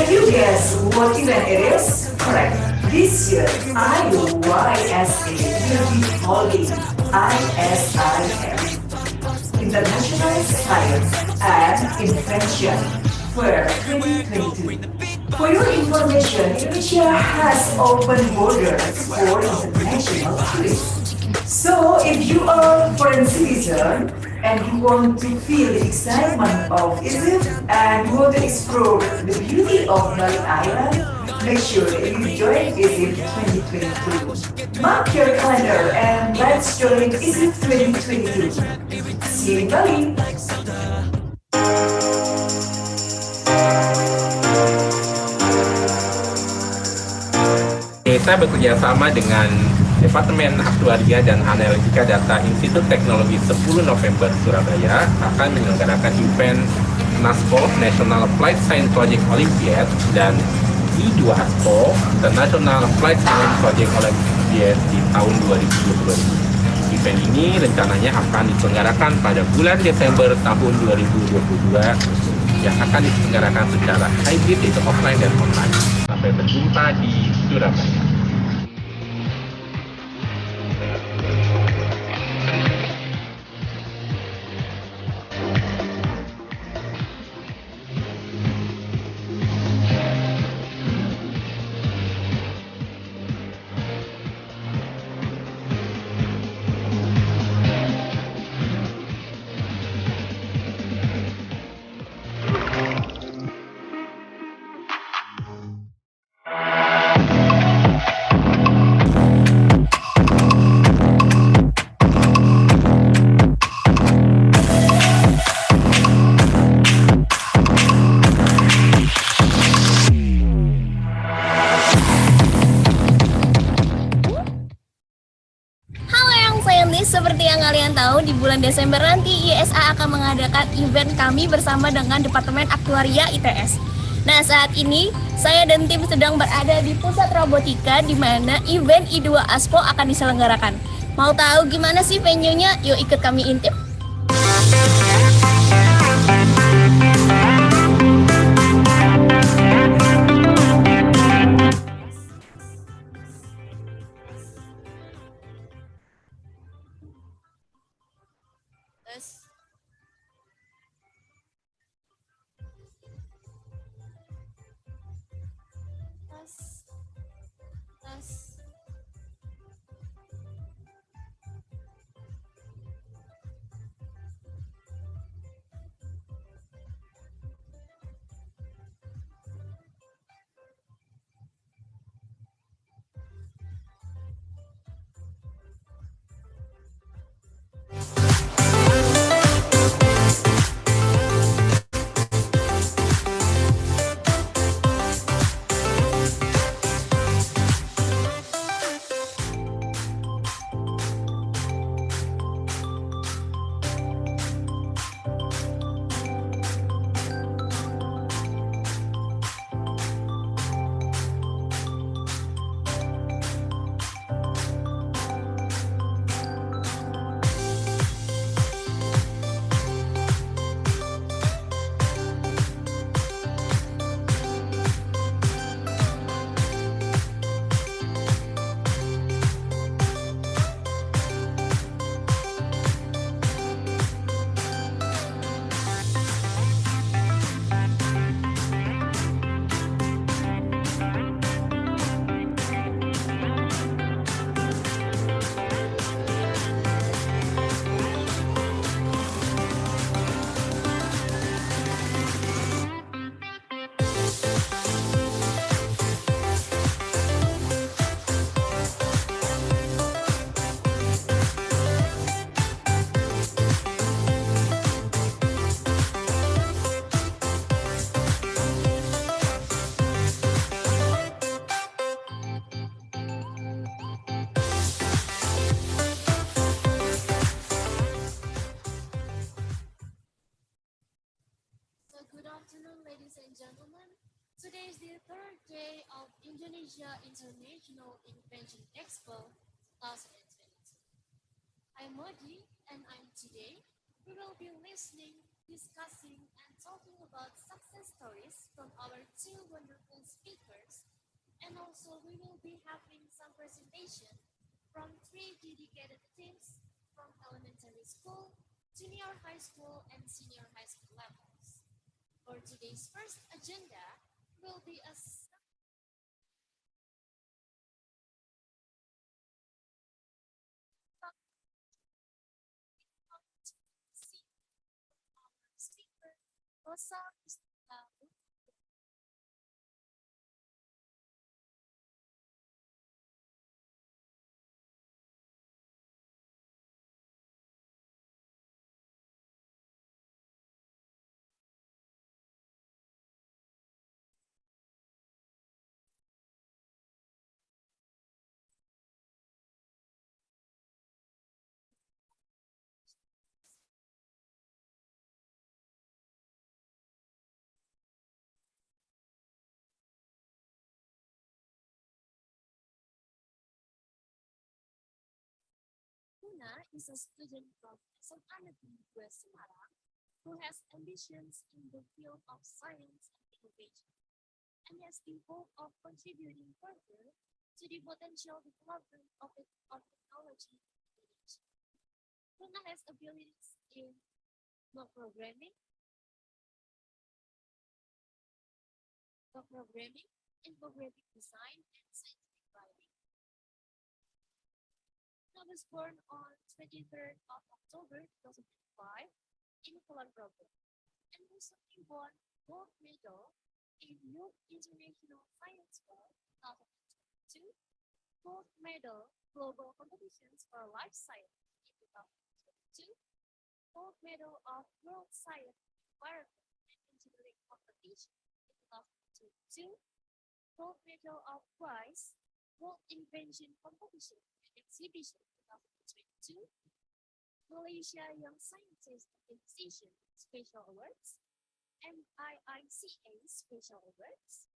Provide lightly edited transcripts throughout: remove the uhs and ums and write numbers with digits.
Can you guess what event it is? Correct. This year, IYSA will be holding ISIF, International Science and Invention Fair 2022. For your information, Indonesia has open borders for international tourists. So, if you are a foreign citizen and you want to feel the excitement of Egypt and you want to explore the beauty of Bali Island, make sure that you join Egypt 2022. Mark your calendar and let's join Egypt 2022. See you in Bali. Kita bekerja sama dengan Departemen Aktuaria dan Analitika Data Institut Teknologi 10 November Surabaya akan menyelenggarakan event NASPO National Flight Science Project Olympiad dan I2ASPO International Flight Science Project Olympiad di tahun 2022. Event ini rencananya akan diselenggarakan pada bulan Desember tahun 2022 yang akan diselenggarakan secara hybrid yaitu offline dan online. Sampai berjumpa di Surabaya. Seperti yang kalian tahu, di bulan Desember nanti IYSA akan mengadakan event kami bersama dengan Departemen Aktuaria ITS. Nah, saat ini saya dan tim sedang berada di pusat robotika di mana event I2ASPO akan diselenggarakan. Mau tahu gimana sih venue-nya? Yuk ikut kami intip. Ladies and gentlemen, today is the third day of Indonesia International Invention Expo 2022. I'm Modi, and today we will be listening, discussing, and talking about success stories from our two wonderful And also we will be having some presentation from 3 dedicated teams from elementary school, junior high school, and senior high school levels. For today's first agenda will be a speaker, Rosa Luna is a student from SMA Negeri 2 Semarang who has ambitions in the field of science and innovation and has the hope of contributing further to the potential development of technology in Indonesia. Luna has abilities in programming, infographic design, and scientific writing. Luna was born on 23rd of October 2005 in Kulon Progo and recently won gold medal in Youth International Science Fair 2022, gold medal global competitions for life science in 2022, gold medal of World Science Environment and Engineering Competition in 2022, gold medal of IYSA World Invention Competition and Exhibition 2022, Malaysia Young Scientist Organization Special Awards, IICA Special Awards,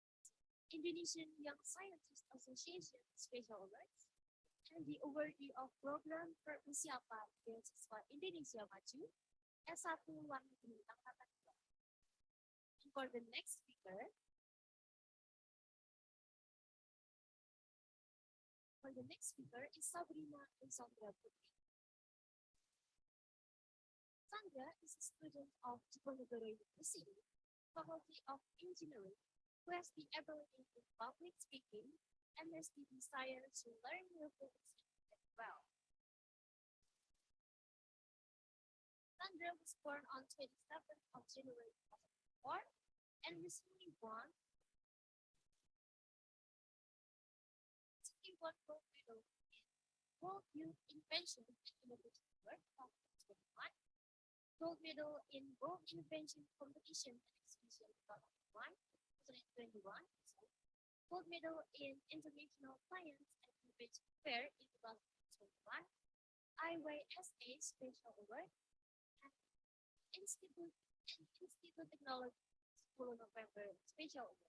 Indonesian Young Scientist Association Special Awards, and the awardee of Program Persiapan Beasiswa Indonesia Maju S1 Luar Negeri Angkatan 2. And for the next speaker, is Sabrina Sandra Putri. Sandra is a student of Diponegoro University, Faculty of Engineering, who has the ability in public speaking and has the desire to learn new things and well. Sandra was born on 27th of January 2004 and recently won gold medal in World Youth Invention and Innovation Award 2021, gold medal in World Invention Competition and Exhibition 2021, gold medal in International Science and Innovation Fair in 2021, IYSA Special Award, and Institute Technology 10 November Special Award.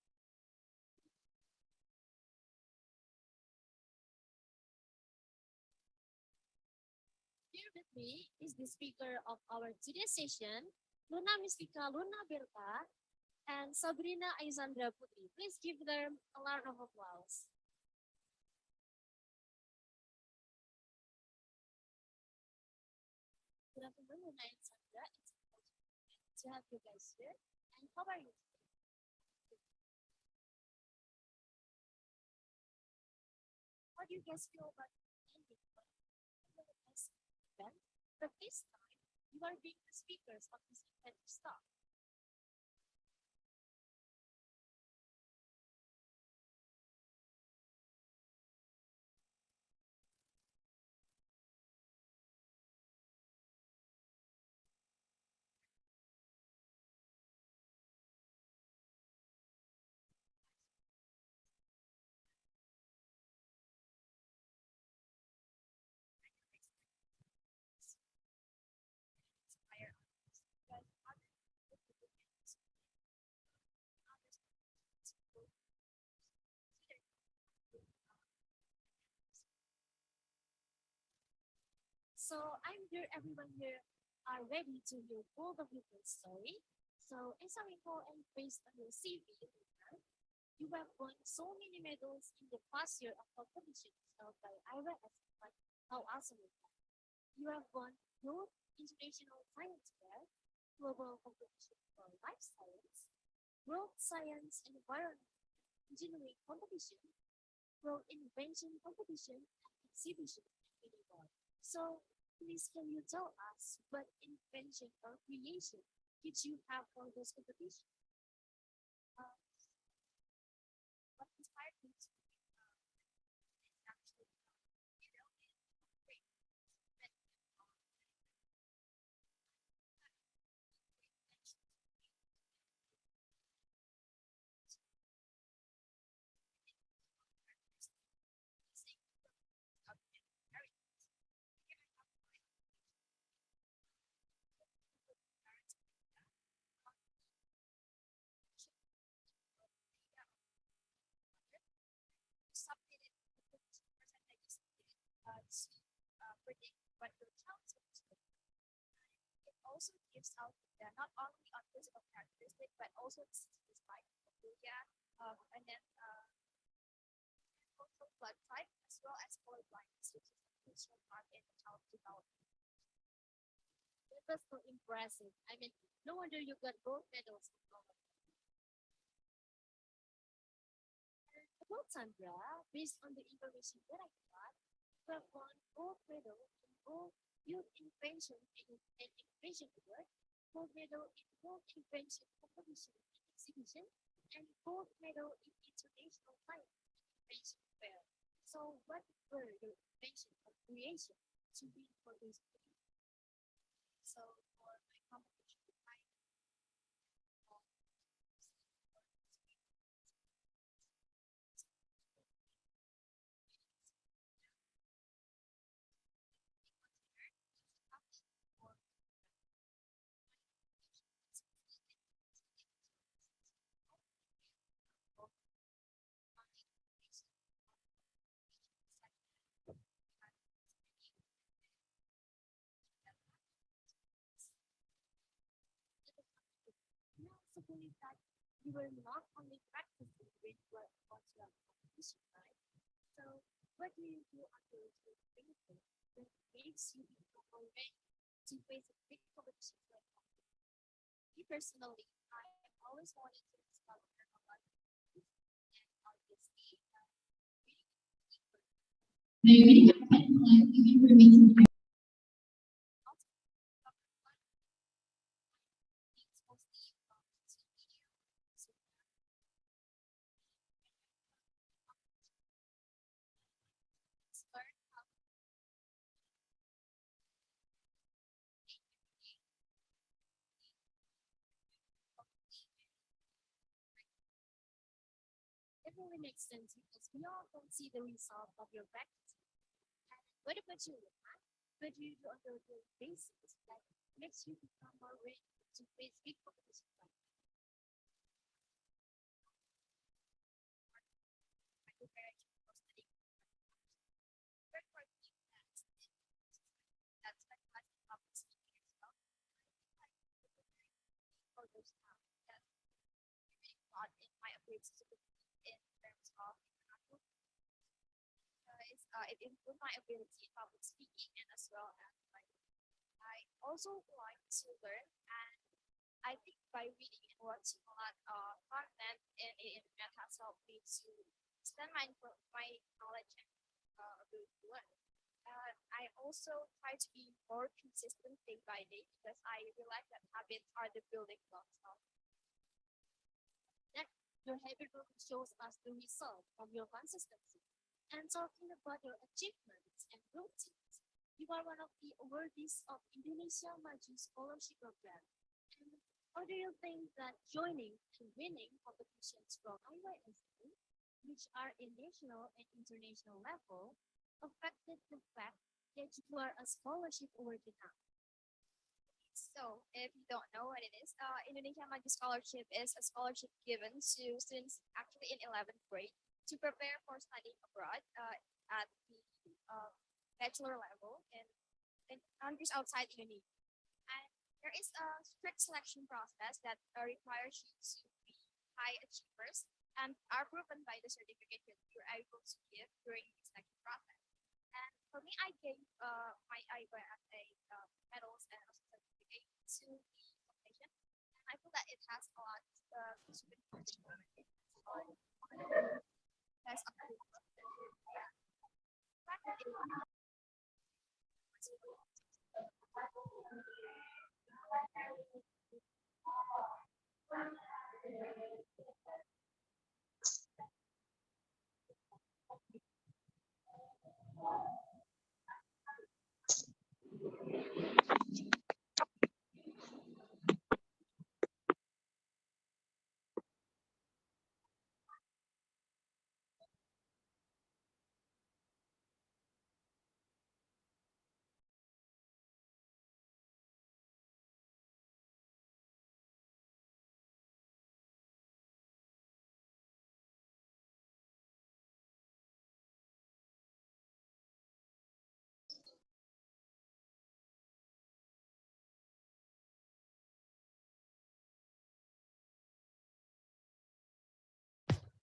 Here with me is the speaker of our today's session, Luna Mystica Luna Berta and Sabrina Aizandra Putri. Please give them a round of applause. Good afternoon, Luna and Sandra. It's a pleasure to have you guys here. And how are you today? How do you guys feel about ending this event? But this time, you are being the speakers of this event to start. So I'm sure everyone here are ready to hear both of your story. So as a recall and based on your CV, you have won so many medals in the past year of competitions held by IYSA, but how awesome is that? You have won both International Science Fair, Global Competition for Life Science, World Science and Environment Engineering Competition, World Invention Competition, and Exhibition, and many more. So, please can you tell us what invention or creation did you have for those competitions? Uh, what inspired you to actually, great submitted the percentages to predict what your child is going to do. It also gives out not only on physical characteristics but also diseases like bacteria, and then also blood type as well as color blindness, which is a crucial part in the child development. It was so impressive. I mean, no wonder you got gold medals in all of them. And about Sandra, based on the information that I got, you have won gold medal in both youth invention and innovation award, gold medal in gold invention competition and exhibition, and gold medal in international science innovation fair. So, what were your invention or creation to win for this competition? So, for my competition, I you also believe that you were not only practicing with what was your competition, right? So, what do you do after your training that makes you become more ready to face a big competition like that? Me personally, I have always wanted to discover a lot of things, and obviously, reading deeper. Maybe information. Also, discover what things mostly from social media. So, learn how to it really makes sense because we all don't see the result of your practice. And what about you, Luhan? What do you do on a daily basis that makes you become more ready to face big competitions like that? I prepare you for studying very important that's specialized in public speaking as well. I prepare for those that really thought in my ability to compete in terms of international it improved my ability in public speaking and as well as like I also like to learn and I think by reading and watching a lot of content in the internet has helped me to extend my knowledge and ability to learn. I also try to be more consistent day by day because I realize that habits are the building blocks of that your habit really shows us the result of your consistency. And talking about your achievements and routines, you are one of the awardees of Indonesia Maju Scholarship Program. And how do you think that joining and winning competitions from IYSA, which are in national and international level, affected the fact that you are a scholarship awardee now? So, if you don't know what it is, Indonesia Maju Scholarship is a scholarship given to students actually in 11th grade to prepare for studying abroad at the bachelor level in countries outside Indonesia. And there is a strict selection process that requires you to be high achievers and are proven by the certification you're able to give during the selection process. And for me, I gave my IYSA medals and also certificate to the foundation. And I feel that it has a lot to benefit on best of the fact that it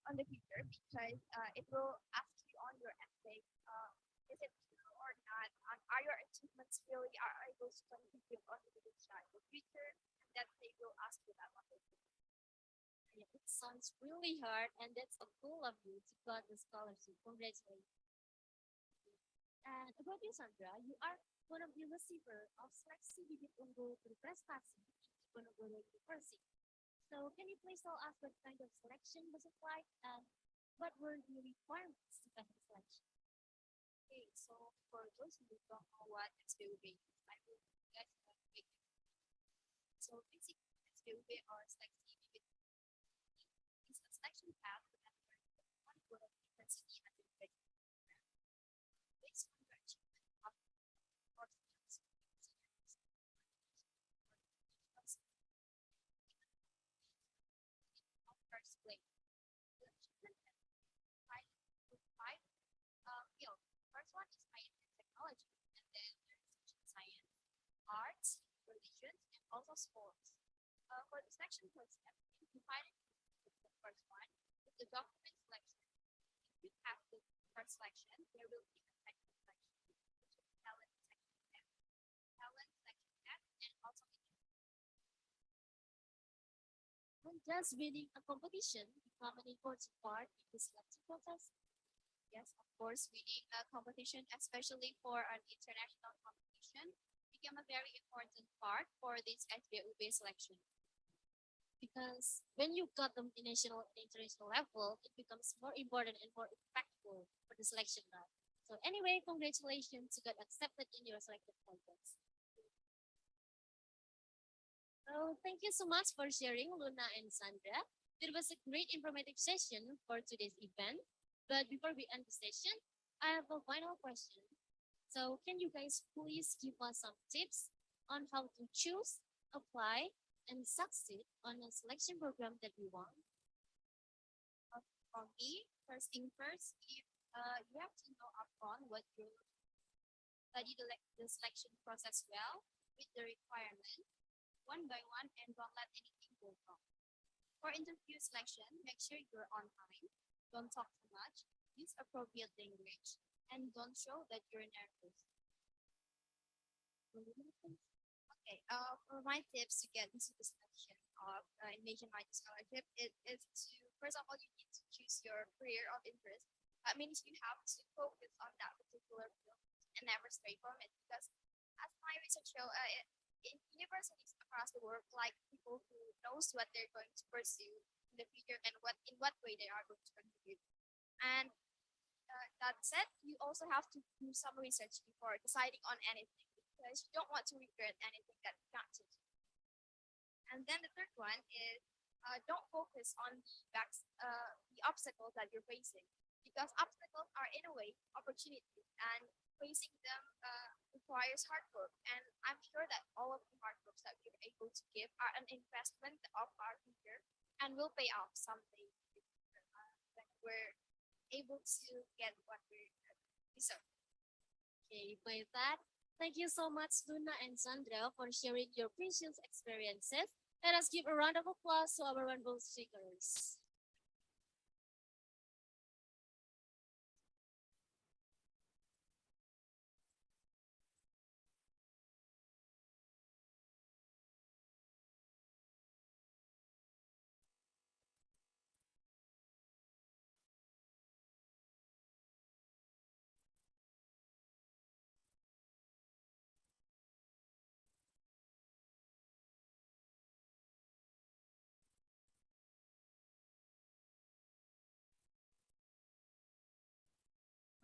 on the future because it will ask you on your essay, is it true or not? Are your achievements really are able to contribute on the future? And that they will ask you that one. Yeah, it sounds really hard, and that's a cool of you to got the scholarship. Congratulations. And about you, Sandra, you are one of the receiver of Seleksi Bibit Unggul Berprestasi di Diponegoro University. So can you please tell us what kind of selection was it like and what were the requirements to pass the selection? Okay, so for those who don't know what SBUB is, I will get a quick. So basically, SBUB or Seleksi Bibit is a selection path to enter one good of university and university program based on your achievement of course first place. The achievement has five five fields. First one is science and technology, and then there's social science, arts, religion, and also sports. For the selection process, you divided into the first one with the document selection. If you have the first selection, there will be a second selection, which is talent selection test, and also when does winning a competition become an important part in the selection process? Yes, of course, winning a competition, especially for an international competition, became a very important part for this SBUB selection. Because when you got them in national and international level, it becomes more important and more impactful for the selection round. So anyway, congratulations to get accepted in your selected contest. So thank you so much for sharing, Luna and Sandra. It was a great informative session for today's event. But before we end the session, I have a final question. So can you guys please give us some tips on how to choose, apply, and succeed on a selection program that we want? For me, first thing first, if you have to know upfront what you study the selection process well with the requirement one by one and don't let anything go wrong. For interview selection, make sure you're on time, don't talk too much, use appropriate language, and don't show that you're nervous. Okay, for my tips to get into the selection of Indonesian Mighty Scholarship, it is to, first of all, you need to choose your career of interest. That means you have to focus on that particular field and never stray from it. Because as my research show, in universities across the world, like people who knows what they're going to pursue in the future and in what way they are going to contribute. And that said, you also have to do some research before deciding on anything because you don't want to regret anything that you can't do. And then the third one is don't focus on the obstacles that you're facing because obstacles are in a way opportunities and facing them requires hard work. And I'm sure that all of the hard works that we're able to give are an investment of our future and will pay off someday when we're able to get what we deserve. Okay, by that, thank you so much, Luna and Sandra, for sharing your precious experiences. Let us give a round of applause to our rainbow speakers.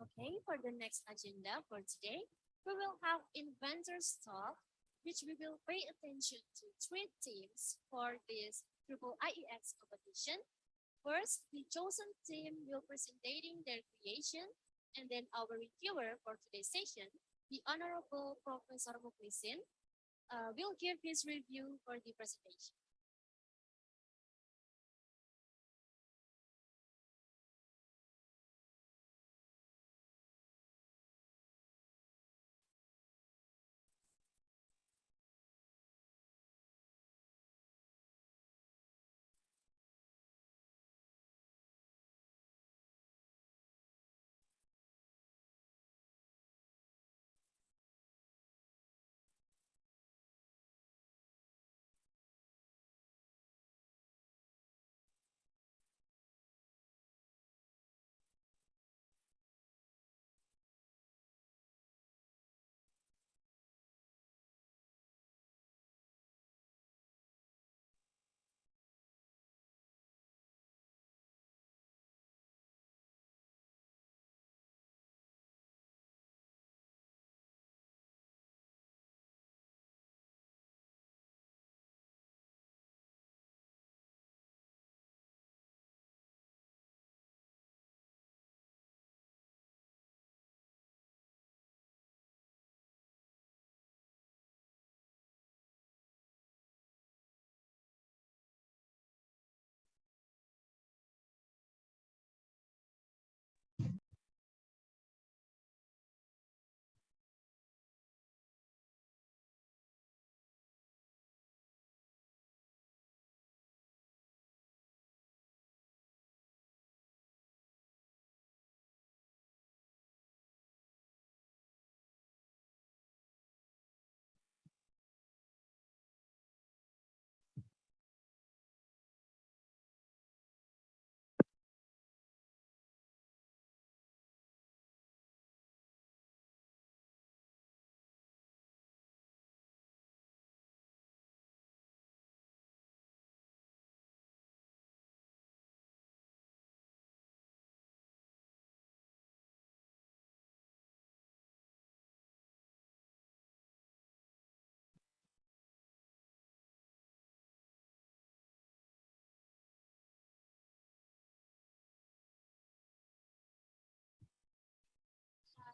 Okay, for the next agenda for today, we will have Inventors Talk, which we will pay attention to three teams for this triple IEX competition. First, the chosen team will presenting their creation, and then our reviewer for today's session, the Honorable Professor Muklisin, will give his review for the presentation.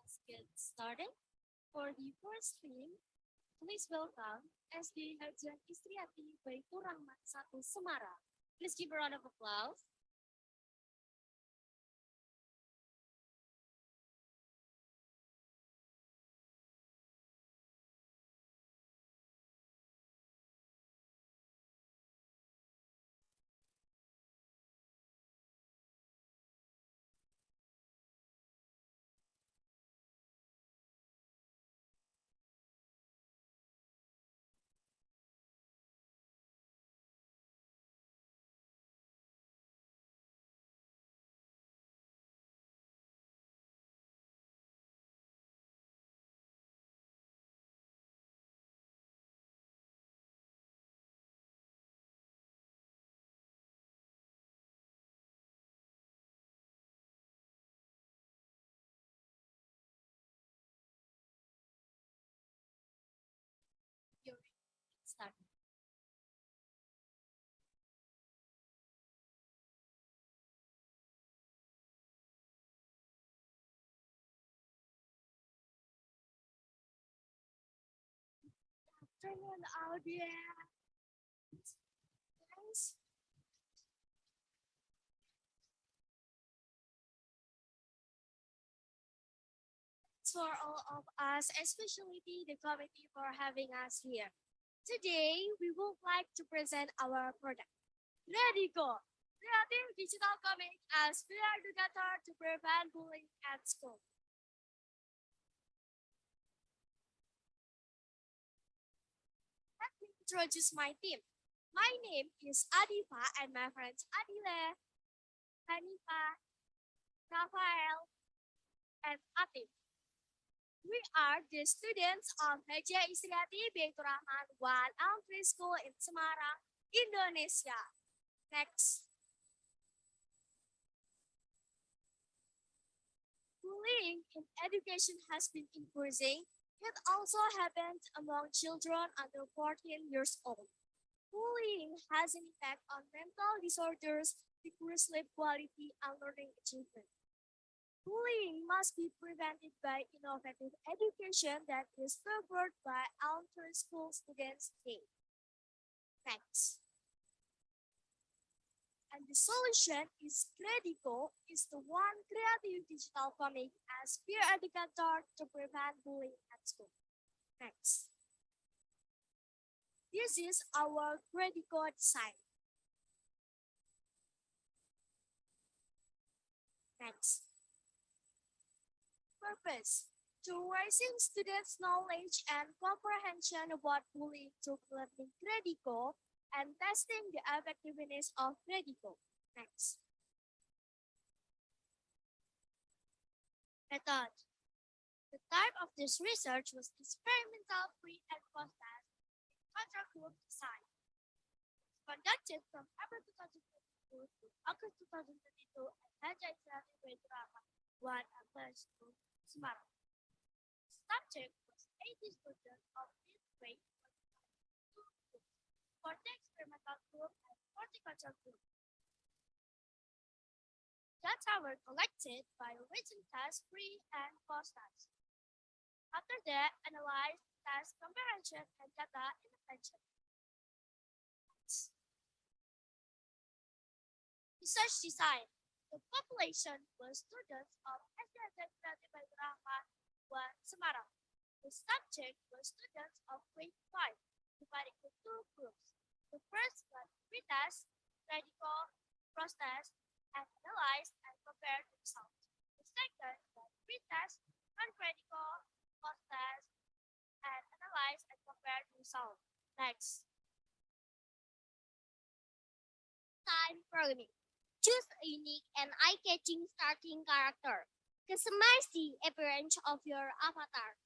Let's get started. For the first team, please welcome SD Harjan Istriati Baitur Rahmat 1 Semarang. Please give a round of applause. You're start. Afternoon, audience. Thanks for all of us, especially the committee for having us here. Today, we would like to present our product. Ready, go! Creative digital comic as we are together to prevent bullying at school. Let me introduce my team. My name is Adifa and my friends Adile, Hanifa, Rafael, and Atif. We are the students of Haja Istriati Baitur Rahman 1 Elementary School in Semarang, Indonesia. Next. Bullying bullying in education has been increasing, it also happens among children under 14 years old. Bullying has an impact on mental disorders, decreased sleep quality, and learning achievement. Bullying must be prevented by innovative education that is favored by elementary school students today. Next. And the solution is Credico is the one creative digital comic as peer educator to prevent bullying at school. Next. This is our Credico design. Next. Purpose. To raising students' knowledge and comprehension about bullying through learning Credico and testing the effectiveness of Credico. Next. Method. The type of this research was experimental pre and post test in control group design. Conducted from April 2022 to August 2022 at IYSA Inventors 1 and 2 Semarang. Subject was 80 students of this grade for the experimental group and horticulture group. Data were collected by written test, pre and post test. After that, analyze, test, comprehension, and data intervention. Research design. The population was students of SDN Inventors 1 Semarang. The subject was students of grade 5, divided into two groups. The first was pre-test, radical, cross-test, and analyze and compare the results. The second was pre-test, non-radical, cross-test, and analyze and compare the results. Next. Time programming. Choose a unique and eye-catching starting character. Customize the appearance of your avatar.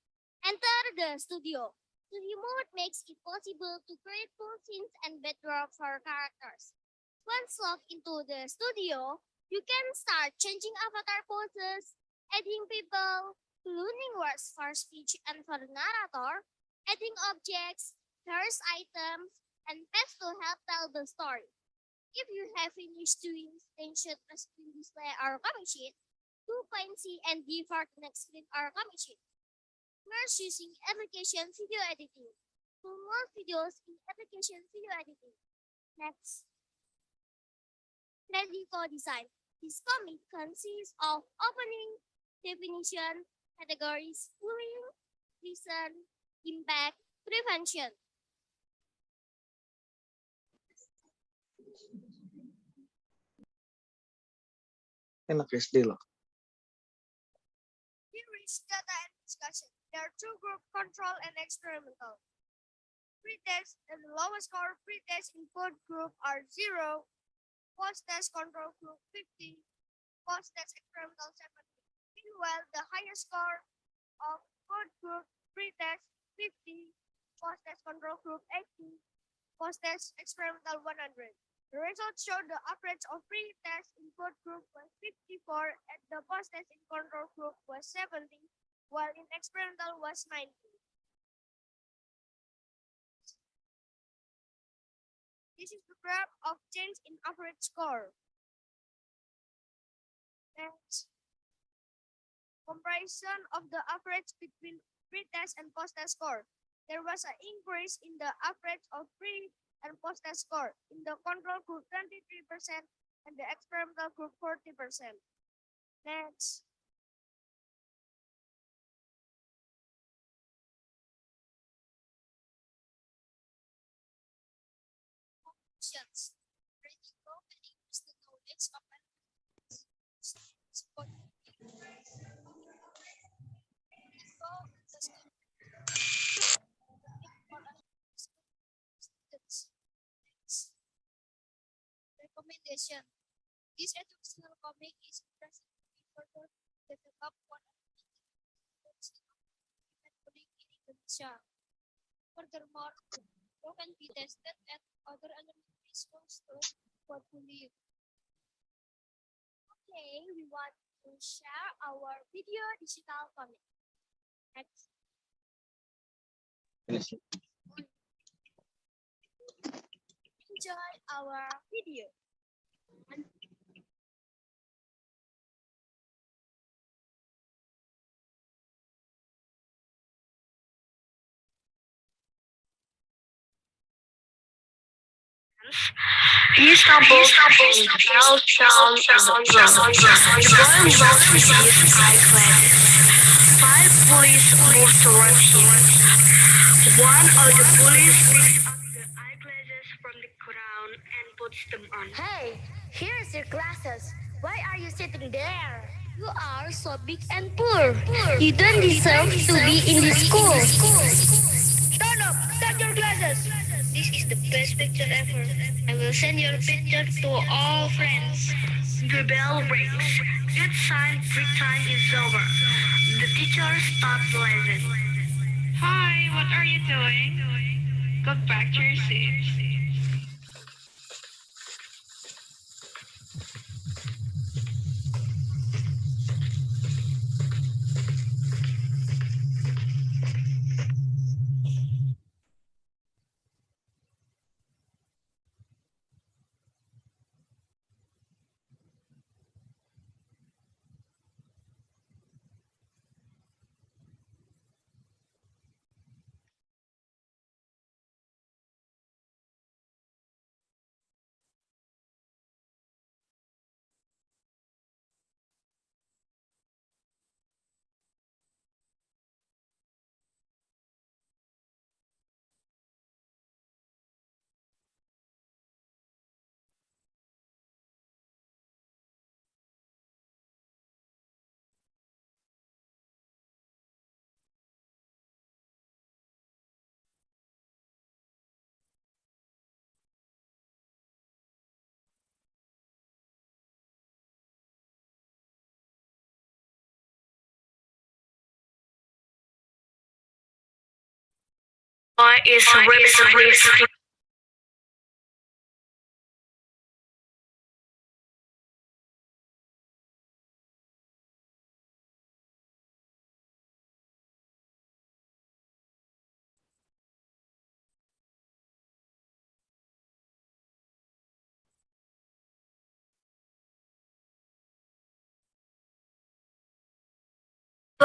Enter the studio. Studio mode makes it possible to create full scenes and backdrop for characters. Once logged into the studio, you can start changing avatar poses, adding people, learning words for speech and for the narrator, adding objects, various items, and pets to help tell the story. If you have finished doing screenshot a screen display or comic sheet, do Plan C and D for the next screen or comic sheet. Merge using application video editing. Download videos in application video editing. Next. Credico design. This comic consists of opening, definition, categories, bullying, reason, impact, prevention. Enak SD loh. Here is data and discussion. There are two group control and experimental. Pre-test and the lowest score pre-test in both group are 0, post-test control group 50, post-test experimental 70. Meanwhile, the highest score of both group pre-test 50, post-test control group 80, post-test experimental 100. The results show the average of pre-test in both groups was 54 and the post-test in control group was 70, while in experimental was 90. This is the graph of change in average score. Next, comparison of the average between pre-test and post-test score. There was an increase in the average of pre and post-test score. In the control group 23% and the experimental group 40%. Next. Conclusions. Credico use the knowledge of Recommendation. This educational comic is present to further develop one of the bullying in Indonesia. Furthermore, it can be tested at other elementary schools to avoid bullying. Okay, we want to to share our video digital comic. Next. Enjoy our video. He stumbled and fell down on the floor. The boy lost his eyeglasses. 5 police moved towards him. One of the police picked up the eyeglasses from the ground and puts them on. Hey, here's your glasses. Why are you sitting there? You are so big and poor. You don't deserve to be in this school. Stand up! Take your glasses! This is the best picture ever. I will send your picture to all friends. The bell rings. It's sign break time is over. The teacher stopped the lesson. Hi, what are you doing? Go back to your seat. Boy is repeatedly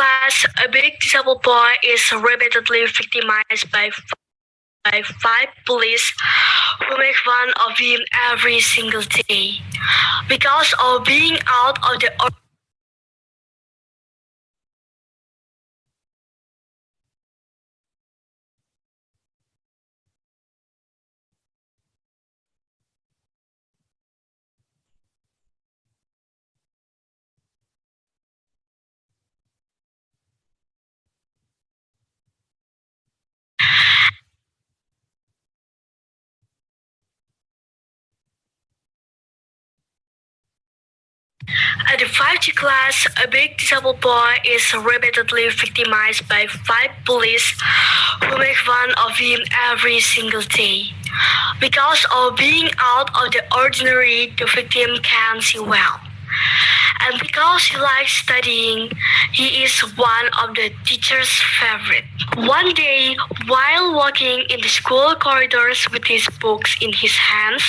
class, a big disabled boy is repeatedly victimized by 5 police who make fun of him every single day. Because of being out of the At the 5G class, a big disabled boy is repeatedly victimized by 5 police who make fun of him every single day. Because of being out of the ordinary, the victim can see well. And because he likes studying, he is one of the teacher's favorite. One day, while walking in the school corridors with his books in his hands,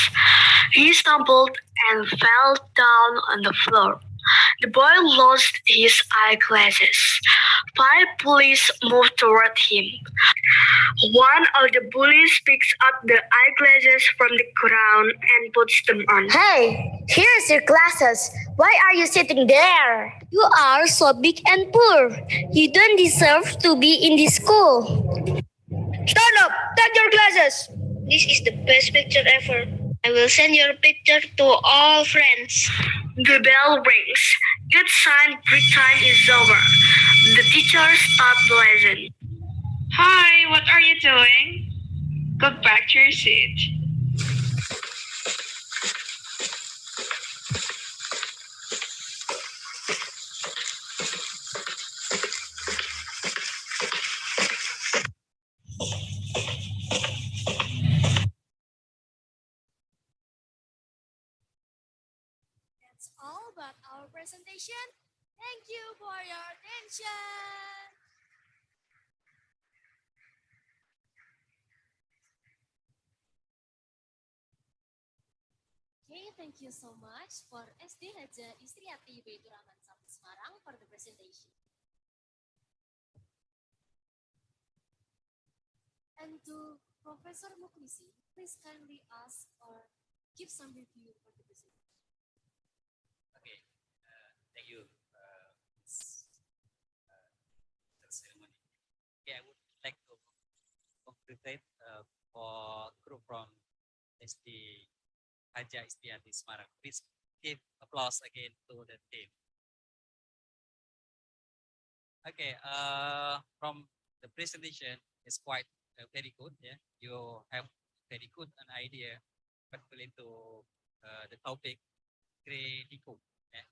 he stumbled and fell down on the floor. The boy lost his eyeglasses. 5 police moved toward him. One of the bullies picks up the eyeglasses from the ground and puts them on. Hey, here's your glasses. Why are you sitting there? You are so big and poor. You don't deserve to be in this school. Stand up! Take your glasses! This is the best picture ever. I will send your picture to all friends. The bell rings. It's sign break time is over. The teacher stopped the lesson. Hi, what are you doing? Go back to your seat. That's all about our presentation. Thank you for your attention. Okay, thank you so much for SD Haja Istriati Baituraman Satu Semarang for the presentation. And to Professor Muklisi, please kindly ask or give some review for the presentation. Okay, thank you. The ceremony. Okay, I would like to congratulate for group from SD Haja Istiati Semarang. Please give applause again to the team. Okay, from the presentation is quite very good. Yeah, you have very good an idea, particularly to the topic creative. Yeah,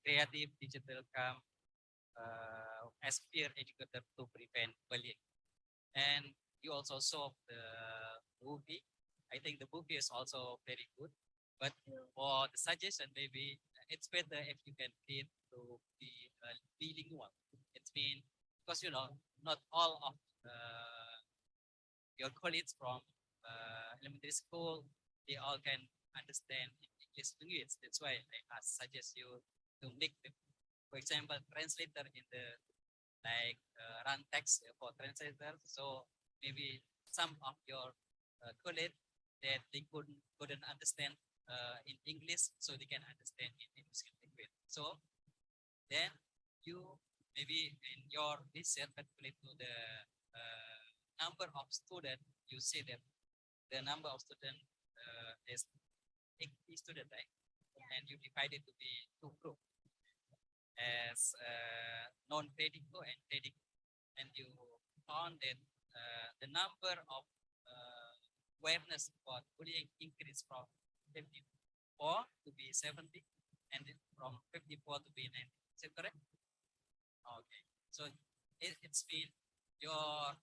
creative digital camp as peer educator to prevent bullying. And you also saw the movie. I think the movie is also very good. But for the suggestion, maybe it's better if you can create to be bilingual. It's mean because not all of your colleagues from elementary school they all can understand English language. That's why I suggest you to make them, for example, translator in the run text for translator. So maybe some of your colleagues that they couldn't understand in English, so they can understand in English language. So then you maybe in your research calculate to the number of students. You see that the number of students is 80 students, right? And you divide it to be two groups as non-critical and critical, and you found that the number of awareness about bullying increased from 54 to be 70, and from 54 to be 90. Is it correct? Okay, so it's been your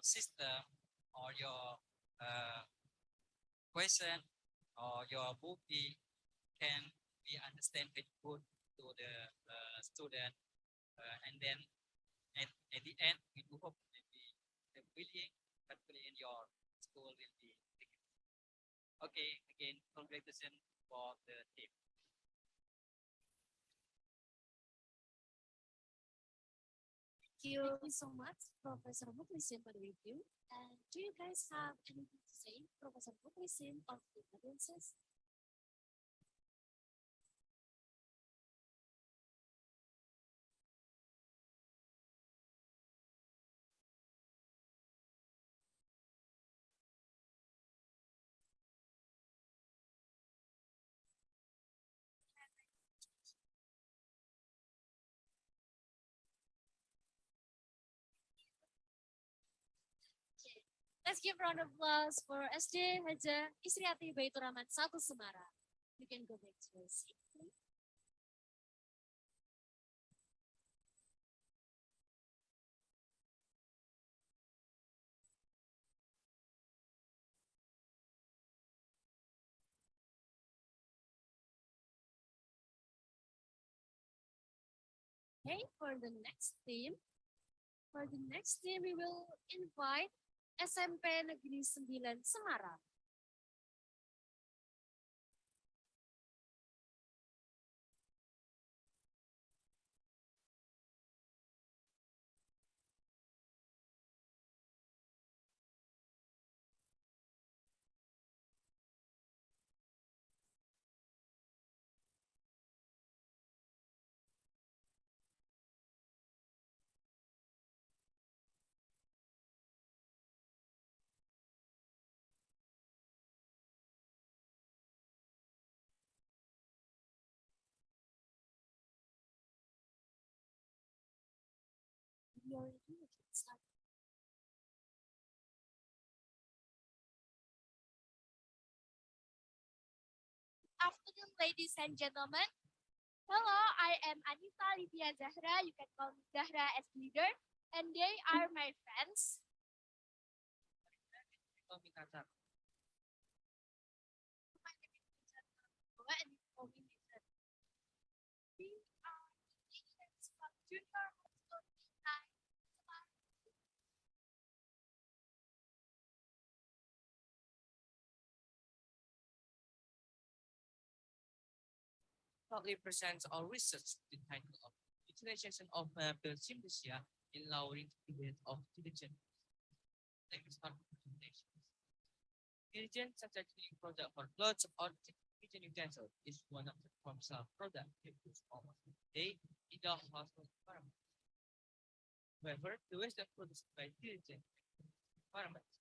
system or your question or your movie can be understand very good to the student, and then at the end we do hope that the bullying particularly in your school will be taken. Okay, again congratulations for the team. Thank you so much, Professor Muklisin, for the review. And do you guys have anything to say, Professor Muklisin, of the audiences? Let's give a round of applause for SD Haja Istriati Baituraman Satu Semarang. You can go back to your seat, please. Okay, for the next team, we will invite SMP Negeri 9 Semarang. We already started. Afternoon, ladies and gentlemen. Hello, I am Anita Lydia Zahra. You can call me Zahra as leader. And they are my friends. proudly presents our research with the title of Utilization of Symbiosia in Lowering the Rate of Diligent. Let me start with the presentation. Diligent substituting product for clothes or kitchen utensil is one of the commercial products used almost every day in the household environment. However, the waste that produced by diligent environments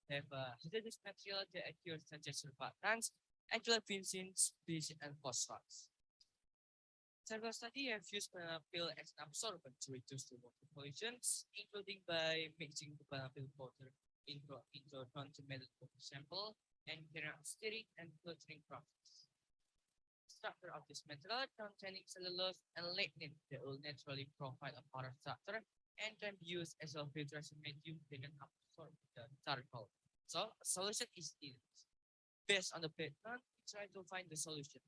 have hazardous material that occur such as surfactants, antilepsins, bleach, and phosphorus. Several studies have used banana peel as an absorbent to reduce the water pollution, including by mixing the banana peel powder into contaminated water sample and carrying out stirring and filtering process. The structure of this material containing cellulose and lignin that will naturally provide a powder structure and can be used as a filtration medium that can absorb the charcoal. So, a solution is needed. Based on the pattern, we try to find the solution.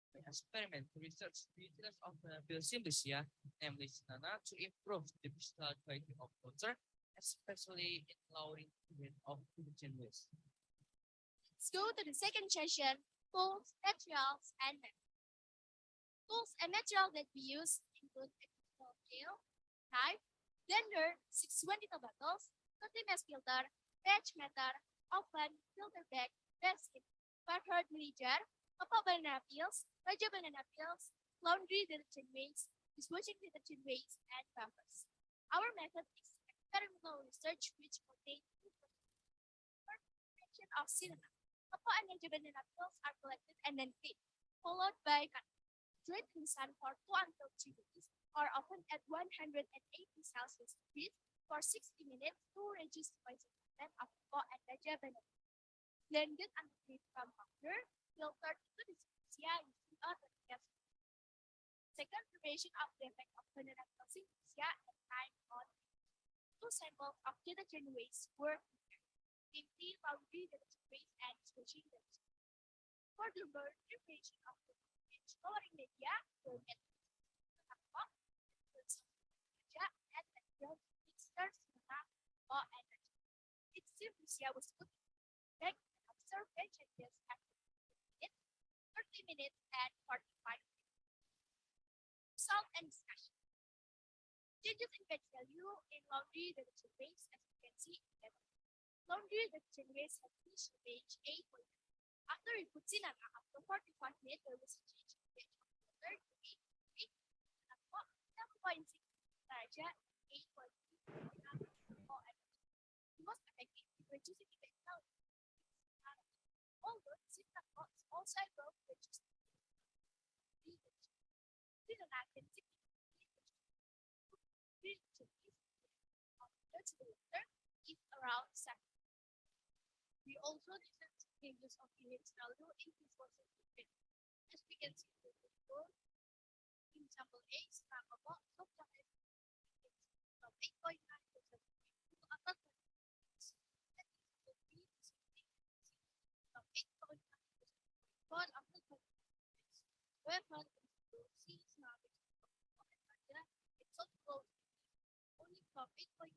We experiment to research the utility of Symbiosia, namely Sinana, to improve the crystal quality of water, especially in lowering the rate of pollution waste. Let's go to the second session, tools, materials, and methods. Tools and materials that we use include a scale, knife, blender, 620 bottles, 30 mesh filter, batch meter, oven, filter bag, basket, buttered vinegar, papa banana peels, raja banana peels, laundry detergent waste, dishwashing detergent waste, and buffers. Our method is experimental research which contains fermentation of cinnamon. Papa and raja banana peels are collected and then cleaned, followed by dried in the sun for 2 until 3 days, or often at 180 Celsius degrees for 60 minutes to reduce the poison content of papa and raja banana. Blended and cleaned from powder, filtered into the Symbiosia using a gas. Second, preparation of the effect of banana peel Symbiosia and time on 2 samples of detergent waste were prepared, namely laundry detergent waste and dishwashing detergent. Furthermore, preparation of the coloring media were made and mixtures and its Symbiosia was cooked, baked, and observed and changes after 30 minutes and 45 minutes. Result and discussion. Changes in batch value in laundry detergent waste, as you can see in the laundry detergent waste has reached page 8. After we put Sinana, after 45 minutes, there was a change in batch of water to 8.3, and 7.6 Raja 8.3. The most effective in reducing the batch value. Although Sinana is also able to reduce the Sinana can significantly reduce the water if around 7. We also detect changes of pH value in this water treatment. As we can see in the table, in sample A, Stramaba, subsample from 8.9% to upper and sample B, from 8.9% for upper however, C is now it's also close only from 8.9.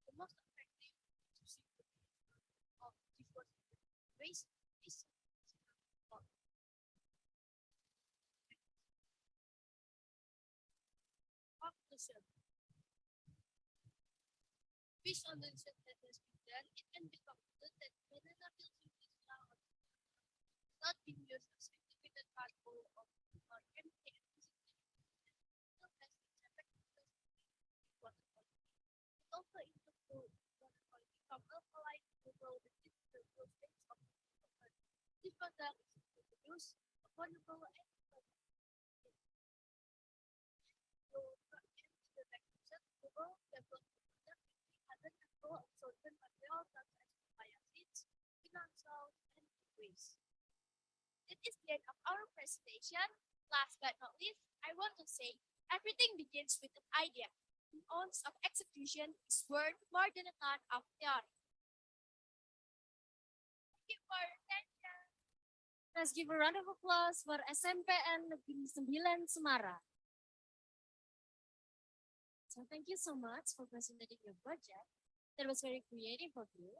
The most effective to see the of different waste is conclusion. Based on the research that has been done, it can be concluded that banana peel Symbiosia not being used as significant cargo of or chemical water quality. It also improves water quality from alkaline to low the states of water. This product is produced affordable and absorbent material such as biocides, phenol, and waste. It is the end of our presentation. Last but not least, I want to say everything begins with an idea. An ounce of execution is worth more than a ton of theory. Thank you for your attention. Let's give a round of applause for SMPN Negeri 9 Semarang. So thank you so much for presenting your project. That was very creative of you.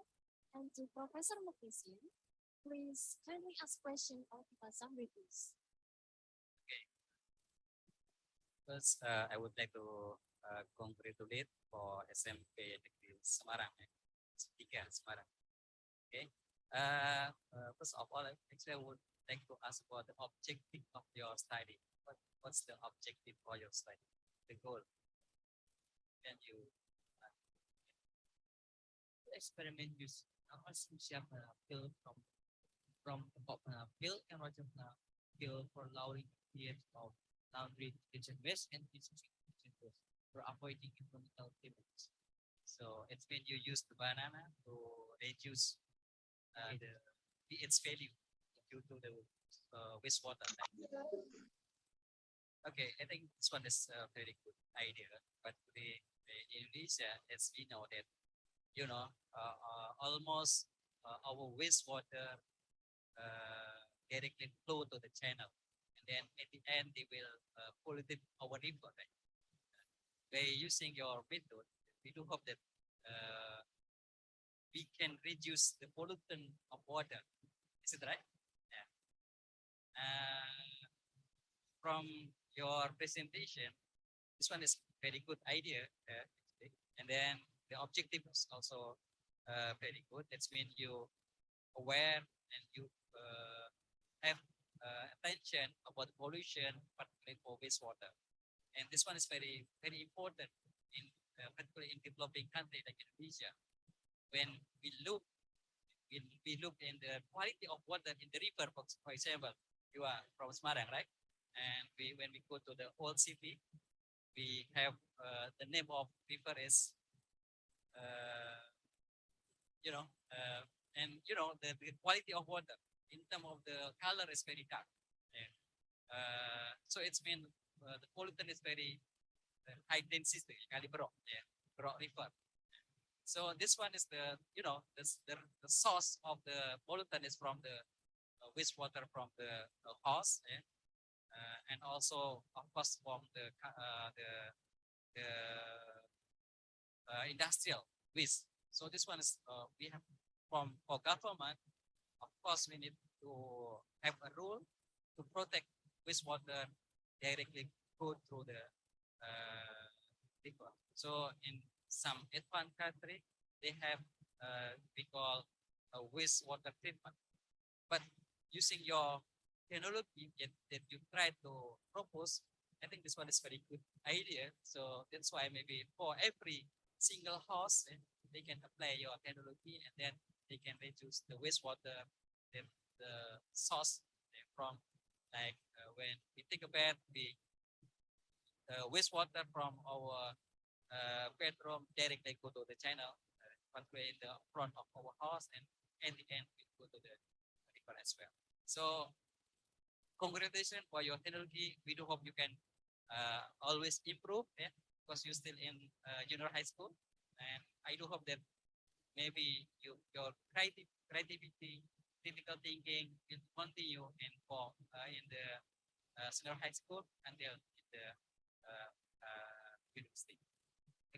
And to Professor Mukhisin, please kindly ask question or give us some reviews. First, I would like to congratulate for SMP Negeri Semarang, Tiga Semarang. Okay. First of all, actually, I would like to ask about the objective of your study. What's the objective for your study? The goal? Can you experiment use also siapa feel from feel and what feel for lowering the of laundry kitchen waste and kitchen waste for avoiding environmental damage. So it's when you use the banana to reduce its value due to the wastewater. Okay, I think this one is a very good idea. But today in Indonesia, as we know that almost our wastewater directly flow to the channel, and then at the end they will pollute our river. Right? By using your method, we do hope that we can reduce the pollution of water. Is it right? Yeah. From your presentation, this one is very good idea, actually. And then the objective is also very good. That's when you aware and you have attention about pollution, particularly for wastewater. And this one is very, very important in particularly in developing country like Indonesia. When we look in the quality of water in the river, for example, you are from Semarang, right? And when we go to the old city, we have the name of river is the quality of water in terms of the color is very dark. Yeah. So it's mean the pollutant is very high density, Kalibro, yeah, Bro River. So this one is the source of the pollutant is from the wastewater from the house, yeah? And also of course from the industrial waste. So this one is we have for government. Of course, we need to have a rule to protect wastewater directly go through the river. So in some advanced country, they have we call a wastewater treatment. But using your technology that you try to propose, I think this one is very good idea. So that's why maybe for every single house, they can apply your technology and then they can reduce the wastewater, the source from like when we take a bath, we wastewater from our bedroom directly go to the channel, in the front of our house, and in the end we go to the river as well. So congratulations for your technology. We do hope you can always improve, yeah, because you're still in junior high school, and I do hope that maybe your creativity, critical thinking will continue in the senior high school until in the university.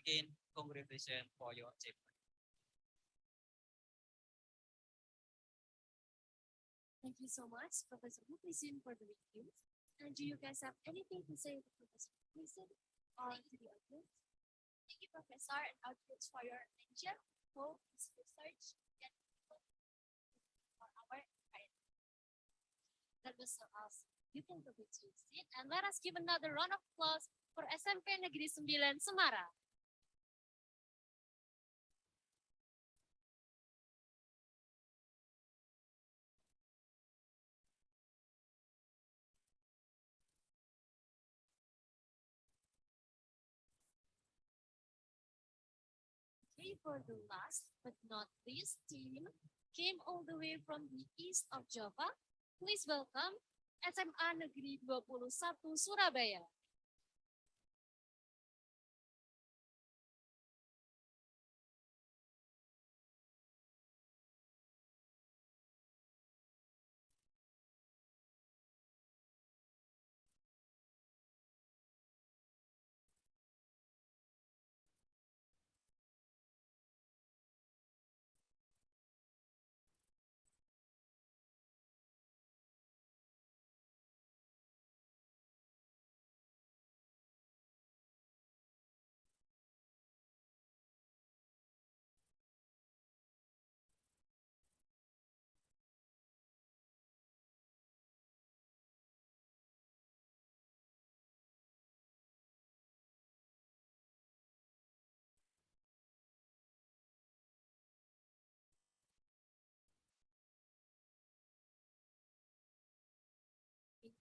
Again, congratulations for your achievement. Thank you so much, Professor Muklisin, for the review. And do you guys have anything to say to Professor Muklisin or to the audience? Thank you, Professor and audience, for your attention. Hope this research can for our environment. That was so awesome. You can go to your seat and let us give another round of applause for SMP Negeri 9 Semarang. Okay, for the last but not least team came all the way from the east of Java. Please welcome SMA Negeri 21 Surabaya.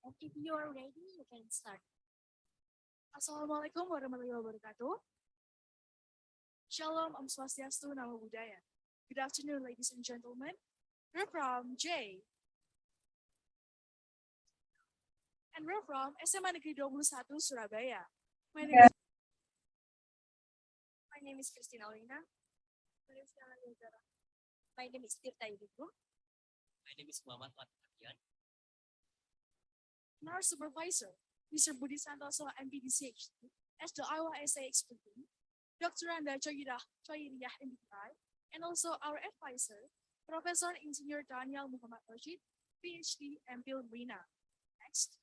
And if you are ready, you can start. Assalamualaikum warahmatullahi wabarakatuh. Shalom, Om Swastiastu, Namo Buddhaya. Good afternoon, ladies and gentlemen. We're from J. And we're from SMA Negeri 21 Surabaya. My name is Christina Lina. My name is Tirta Yudiku. My name is Muhammad Wan. And our supervisor, Mr. Budi Santoso, MPDCH, as the IYSA expert, Dr. Randa Choyiriyah MBTI, and also our advisor, Professor Engineer Daniel Muhammad Rashid, PhD, MPhil Marina. Next.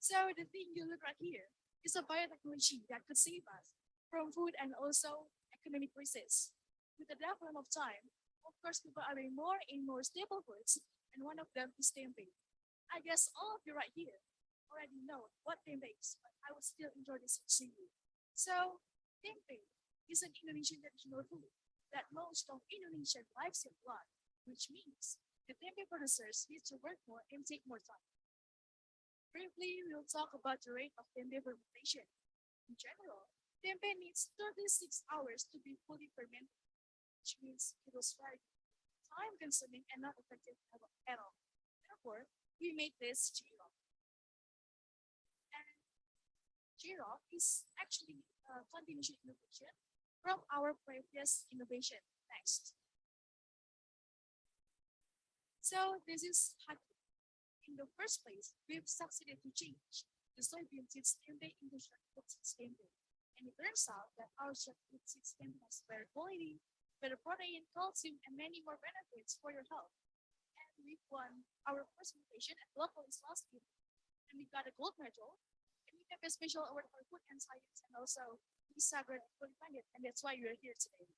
So the thing you look right here is a biotechnology that could save us from food and also economic crisis. With the development of time, of course, people are having more and more staple foods, and one of them is tempeh. I guess all of you right here already know what tempeh is, but I would still enjoy this to you. So, tempeh is an Indonesian traditional food that most of Indonesian lives in blood, which means the tempeh producers need to work more and take more time. Briefly, we'll talk about the rate of tempeh fermentation. In general, tempeh needs 36 hours to be fully fermented, which means it was very time-consuming and not effective at all. Therefore, we made this G-Rock. And G-Rock is actually a continuation innovation from our previous innovation. Next. So this is how, in the first place, we've succeeded to change the soybean seeds tempeh into shredded seeds tempeh. And it turns out that our shredded seeds tempeh has better quality, better protein, calcium, and many more benefits for your health. And we won our first innovation at locals last year, and we got a gold medal. And we have a special award for food and science, and also IYSA fully funded, and that's why we're here today.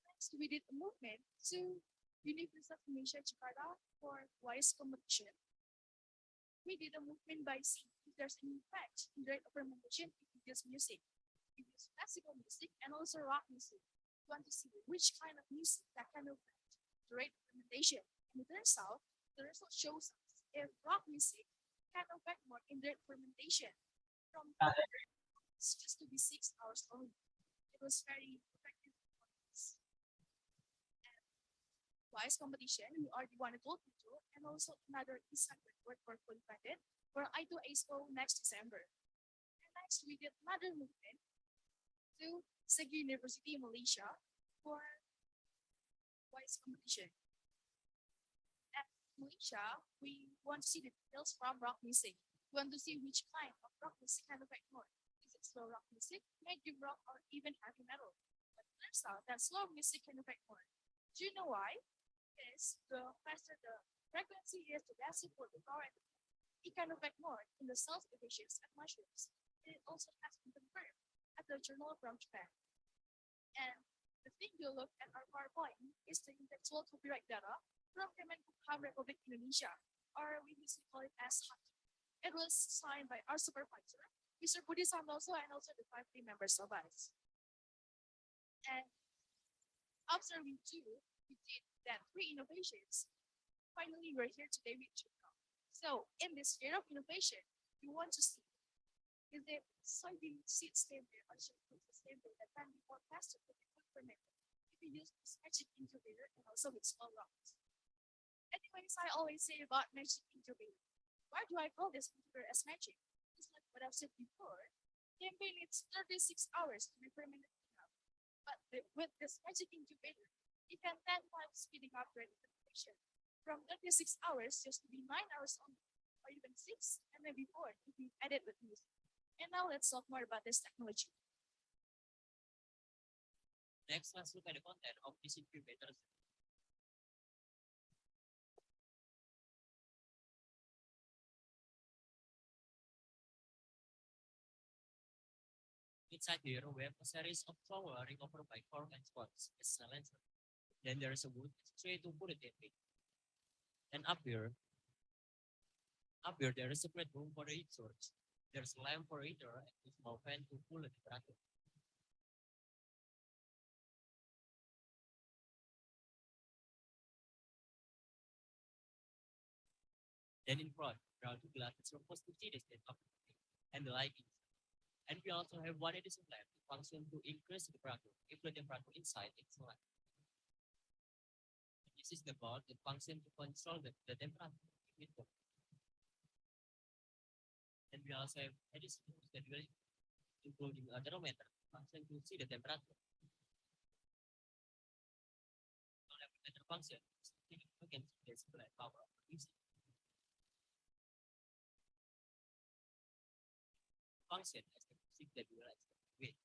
Next, we did a movement to University of Indonesia Jakarta for WISE competition. We did a movement by seeing if there's an effect in direct fermentation if you use music. We use classical music and also rock music. We want to see which kind of music that can affect the rate of fermentation. And it turns out, the result shows us if rock music can affect more in direct fermentation from just to be 6 hours only. It was very effective for us. And WISE competition, we already won a gold medal and also another ISA award for fully funded for I2 ASCO next December. And next, we did another movement to Segi University in Malaysia for WISE competition. At Malaysia, we want to see the details from rock music. We want to see which kind of rock music can affect more. Is it slow rock music, medium rock, or even heavy metal? But it turns out that slow music can affect more. Do you know why? Because the faster the frequency is, the less it will be power. It can affect more in the cells divisions and mushrooms. And it also has been confirmed at the journal from Japan. And the thing you look at our PowerPoint is the intellectual copyright data from Kemenkumham Republic Indonesia, or we used to call it as HAT. It was signed by our supervisor, Mr. Budi Santoso, and also the 5 team members of us. And after we did that 3 innovations, finally we're here today with G-Rock. So in this year of innovation, we want to see is the soybean seeds tempeh or shredded tempeh that can be more faster to be fermented if you use this magic incubator and also with small rocks. Anyways, I always say about magic incubator. Why do I call this incubator as magic? It's like what I've said before. Tempeh needs 36 hours to be fermented enough. But with this magic incubator, it can 10 times speeding up the fermentation from 36 hours just to be 9 hours only, or even 6, and maybe 4 if you edit with music. And now let's talk more about this technology. Next, let's look at the content of this incubator. Inside here, we have a series of flowering over by cork and spots as a lens. Then there is a wood tray to put it in. And up here, there is a great room for the heat source. There's a lamp for heater and a small fan to cool the temperature. Then in front, there are two glasses for positive the state of the thing and the lighting. And we also have one additional lamp to function to increase the temperature if the temperature inside is hot. This is the board that function to control the temperature. And we also have additional tools that will including a thermometer function to see the temperature. Thermometer function is against the display power of music. Function as the music that we like with.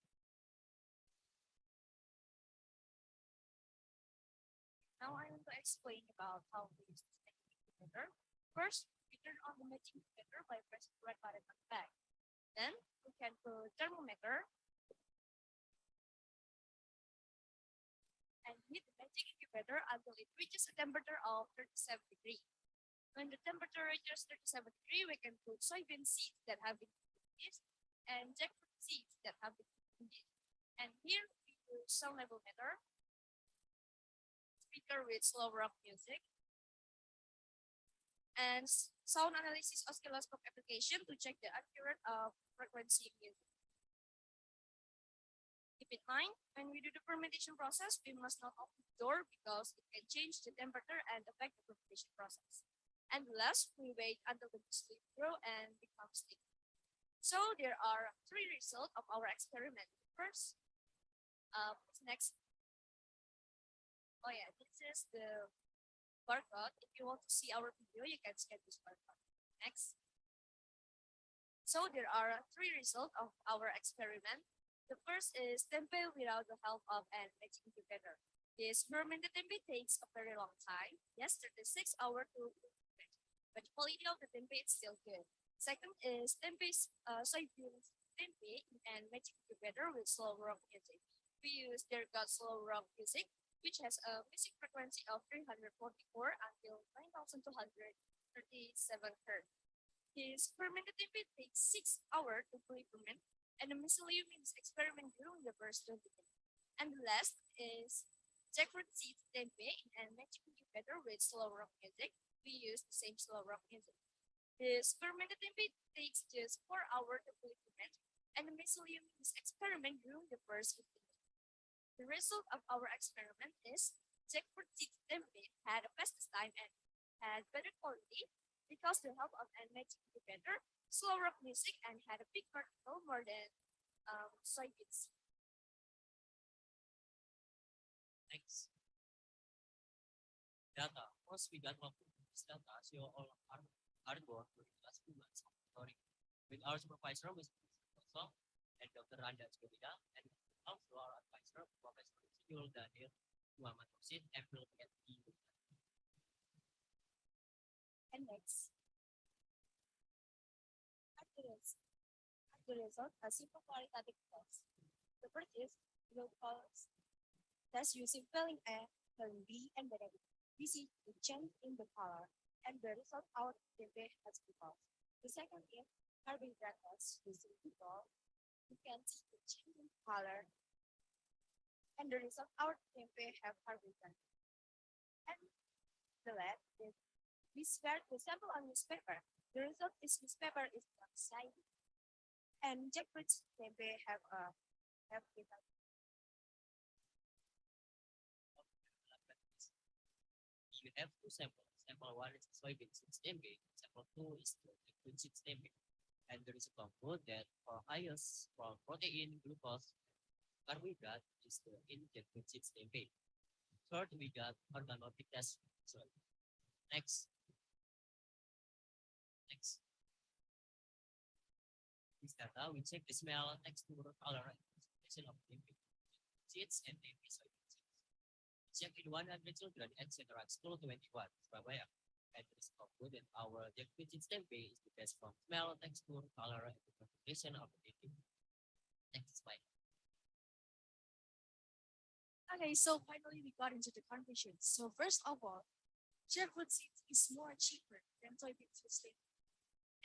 Now I want to explain about how we use this indicator. First, we turn on the matching indicator by pressing the red button on the back. Then we can put thermometer and hit the matching indicator until it reaches a temperature of 37 degrees. When the temperature reaches 37 degrees, we can put soybean seeds that have been used and jackfruit seeds that have been used. And here we use sound level meter, speaker with slow rock music, and sound analysis oscilloscope application to check the accurate frequency music. Keep in mind, when we do the fermentation process, we must not open the door because it can change the temperature and affect the fermentation process. And last, we wait until the biscuit grow and become sticky. So there are three results of our experiment. First, next. Oh yeah, this is the barcode. If you want to see our video, you can scan this barcode. Next. So there are three results of our experiment. The first is tempeh without the help of an matching indicator. This fermented tempeh takes a very long time. Yes, 36 hours to ferment, but the quality of the tempeh is still good. Second is soybean tempeh and matching incubator with slow rock music. We use their got slow rock music, which has a music frequency of 344 until 9237 Hz. This fermented tempeh takes 6 hours to fully ferment, and the mycelium is experiment during the first 20 minutes. And the last is jackfruit seed tempeh and magic incubator with slow rock music. We use the same slow rock music. This fermented tempeh takes just 4 hours to fully ferment, and the mycelium is experiment during the first 15 minutes. The result of our experiment is jackfruit seed tempeh had a fastest time and had better quality because the help of an magic incubator, slow rock music, and had a big particle more than soybeans. Next. Data. Once we got one this data, show all our work for the last 2 months of monitoring with our supervisor, Mr. Also, and Dr. Randa Jogida, and also our advisor, Professor Sidul Daniel Muhammad Husin, and will get the. And next. At the result, a simple qualitative test. The first is will cause test using filling A, filling B, and whatever. We see the change in the color, and the result out of the page has people. The second is carbohydrate test using people. You can see the change in color, and the result out of the page have carbohydrate. And the last is we spread the sample on newspaper. The result is newspaper is not shiny. And jackfruit tempeh have different. You have two samples. Sample one is soybean seeds tempeh. Sample two is the jackfruit seeds tempeh. And there is a compound that for highest from protein, glucose, carbohydrate is the in jackfruit seeds tempeh. Third, we got organoleptic test. So next. This data, we check the smell, texture, color, and presentation of tempeh seeds and tempeh soybean seeds. We check in 100 children and center at school 21, Surabaya. And it is concluded that our jackfruit seeds tempeh is the best from smell, texture, color, and the presentation of the tempeh. Next slide. Okay, so finally we got into the conclusion. So first of all, jackfruit seeds is more cheaper than soybean seeds.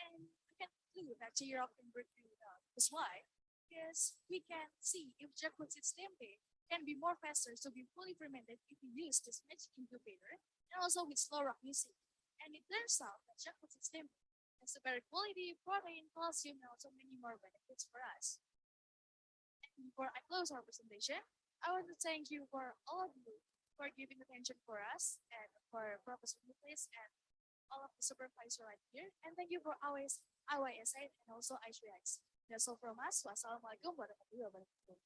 And we can do that to Europe and Britain. That's why, because we can see if jackfruit seeds tempeh can be more faster to be fully fermented if we use this magic incubator and also with slow rock music. And it turns out that chocolate is tempe. Has a better quality, protein, calcium, and also many more benefits for us. And before I close our presentation, I want to thank you for all of you for giving attention for us and for Professor Muklis and all of the supervisors right here. And thank you for always IYSA and also Iiiex. That's all from us. Wassalamualaikum warahmatullahi wabarakatuh.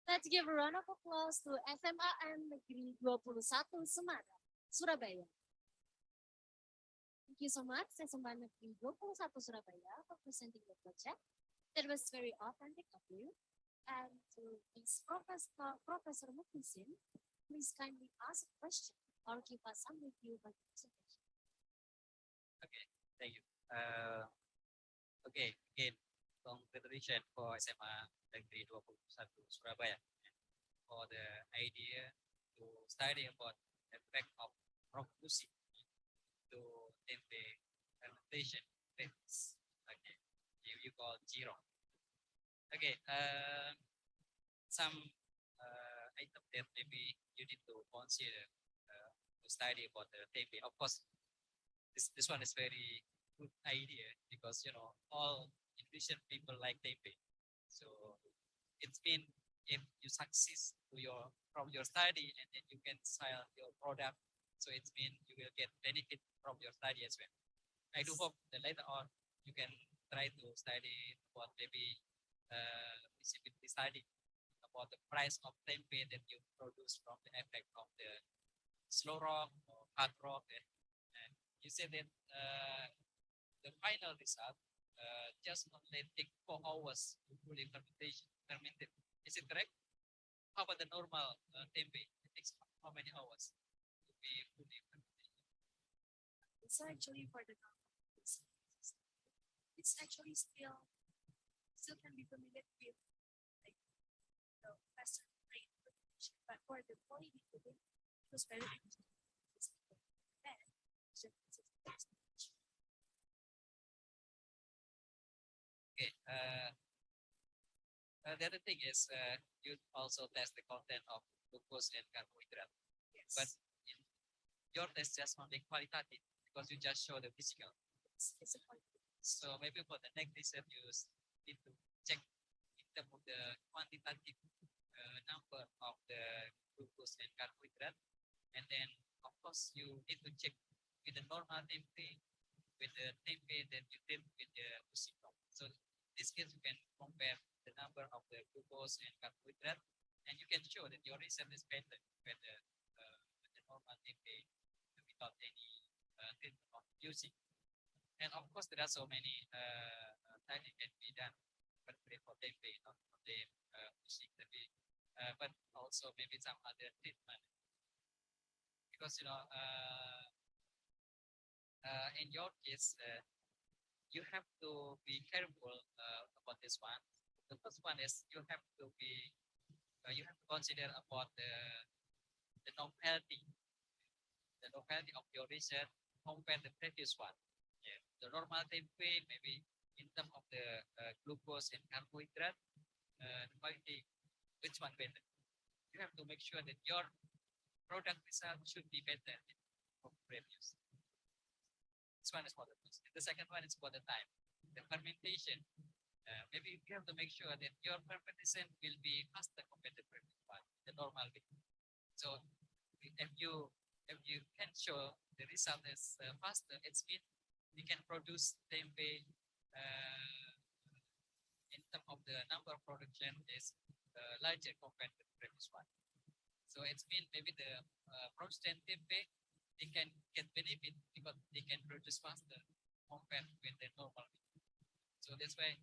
Let's give a round of applause to SMAN Negeri 21 Semarang, Surabaya. Thank you so much, SMAN Negeri 21 Surabaya, for presenting the project. That was very authentic of you. And to Ms. Professor Muklisin, please kindly ask a question or give us some review by the presentation. Okay, thank you. Okay, again, congratulations for SMA Negeri 21 Surabaya for the idea to study about the effect of rock music to tempe fermentation techniques. Okay, you call Giro. Okay, some item that maybe you need to consider to study about the tempe. Of course, this one is very good idea because all Indonesian people like tempe. So it's been if you succeed from your study and then you can sell your product. So it's been you will get benefit from your study as well. I do hope that later on you can try to study about maybe feasibility study about the price of tempe that you produce from the effect of the slow rock or hard rock. And you said that the final result just only take 4 hours to fully fermented. Is it correct? How about the normal tempe? It takes how many hours to be fully fermented? It's actually for the it's actually still can be fermented with like faster rate fermentation, but for the quality of it was very interesting. Okay. The other thing is you also test the content of glucose and carbohydrate. Yes. But in your test just only qualitative because you just show the physical. It's a quality. So maybe for the next research you need to check in terms of the quantitative number of the glucose and carbohydrate, and then of course you need to check with the normal tempe with the tempe that you did with the usicom. So in this case you can compare the number of the glucose and carbohydrate, and you can show that your result is better with the normal tempe without any treatment of using. And of course, there are so many techniques can be done, but for tempe, not only using tempe, but also maybe some other treatment. Because in your case, you have to be careful about this one. The first one is you have to consider about the novelty of your research compared to the previous one. Yeah. The normal tempe maybe in terms of the glucose and carbohydrate, the quality, which one better? You have to make sure that your product result should be better from previous. This one is for the first. The second one is for the time. The fermentation. Maybe you have to make sure that your fermentation will be faster compared to the previous one, the normal way. So if you can show the result is faster, it's mean we can produce tempe in terms of the number of production is larger compared to the previous one. So it's mean maybe the production tempe they can get benefit because they can produce faster compared with the normal. So that's why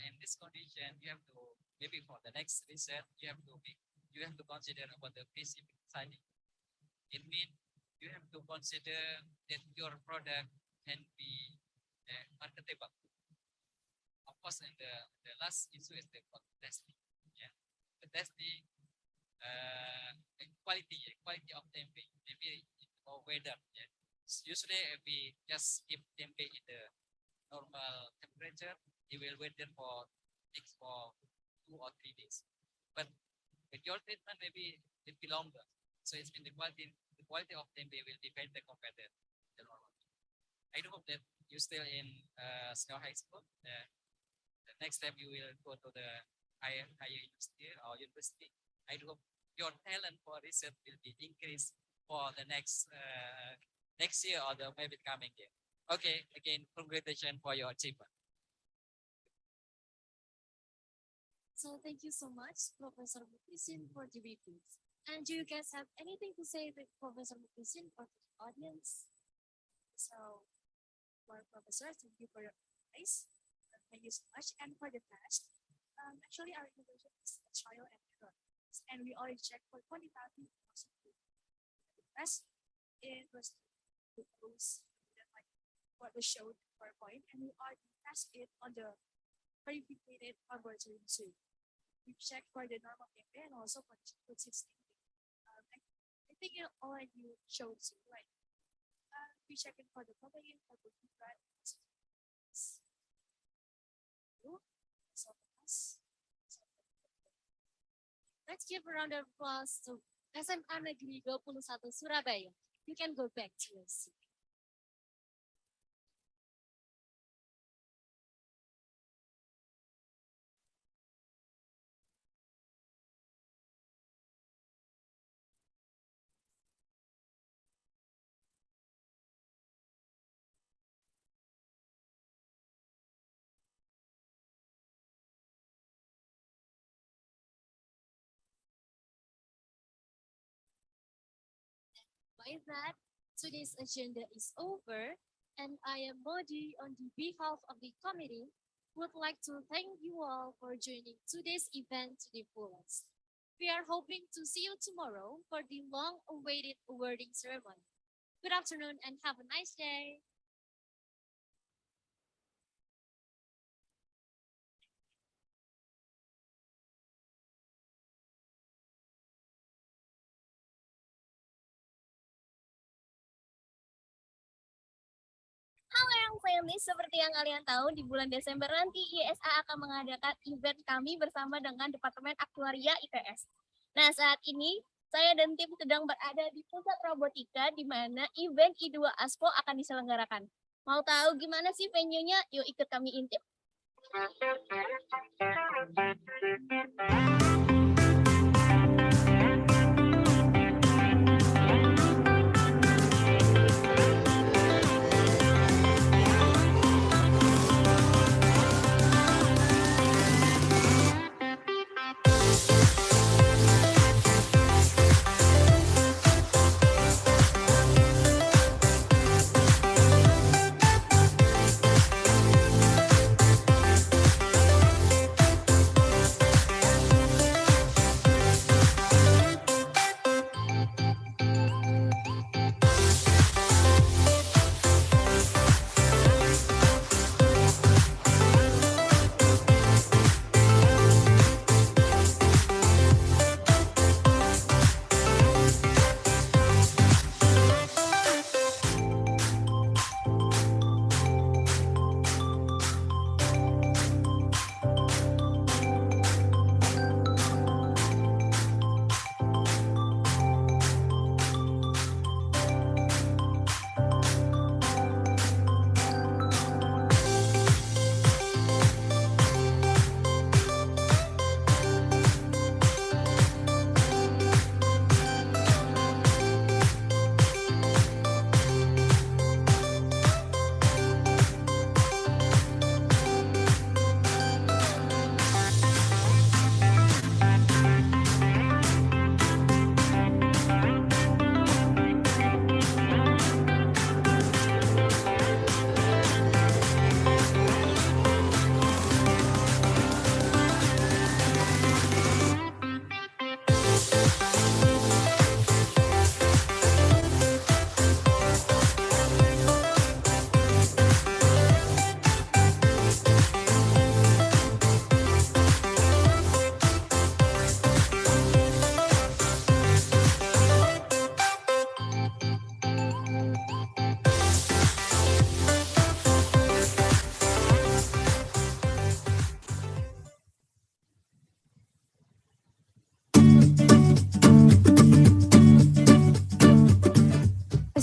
in this condition you have to maybe for the next research you have to consider about the feasibility study. It means you have to consider that your product can be marketable. Of course, and the last issue is the testing. Yeah, the testing, quality of tempe, maybe or weather. Yeah, usually we just keep tempe in the normal temperature. It will wait there for 2 or 3 days. But with your treatment, maybe it will be longer. So it's been the quality of tempe will be better compared to you still in Snow High School, the next step you will go to the higher university or university. I hope your talent for research will be increased for the next year or the maybe coming year. Okay, again, congratulations for your achievement. So thank you so much, Professor Mukisin, for the reviews. And do you guys have anything to say with Professor Mukisin or to the audience? So, for Professor, thank you for your advice. Thank you so much. And for the test, actually our innovation is a trial and error. And we already checked for quantitative and qualitative. The test, it was to close like what was showed in PowerPoint, and we already tested it on the verified laboratory too. We checked for the normal campaign and also for the code 16. I think it already showed you, right? We checked it for the protein, for the feedback. Let's give a round of applause to SMA Negeri 21 Surabaya. You can go back to your seat. By that, today's agenda is over, and I am Modi on the behalf of the committee would like to thank you all for joining today's event to the fullest. We are hoping to see you tomorrow for the long-awaited awarding ceremony. Good afternoon and have a nice day. Halo yang friendly, seperti yang kalian tahu, di bulan Desember nanti IYSA akan mengadakan event kami bersama dengan Departemen Aktuaria ITS. Nah, saat ini saya dan tim sedang berada di pusat robotika di mana event I2 ASPO akan diselenggarakan. Mau tahu gimana sih venue-nya? Yuk ikut kami intip.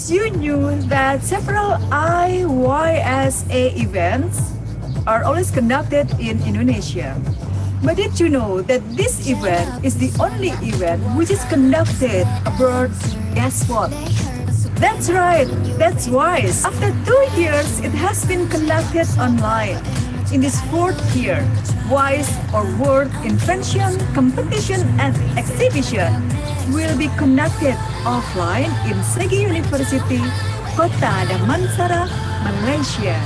As you knew that several IYSA events are always conducted in Indonesia. But did you know that this event is the only event which is conducted abroad? Guess what? That's right, that's WISE. After 2 years, it has been conducted online. In this fourth year, WISE or World Invention Competition and Exhibition will be conducted offline in Segi University, Kota Damansara, Malaysia.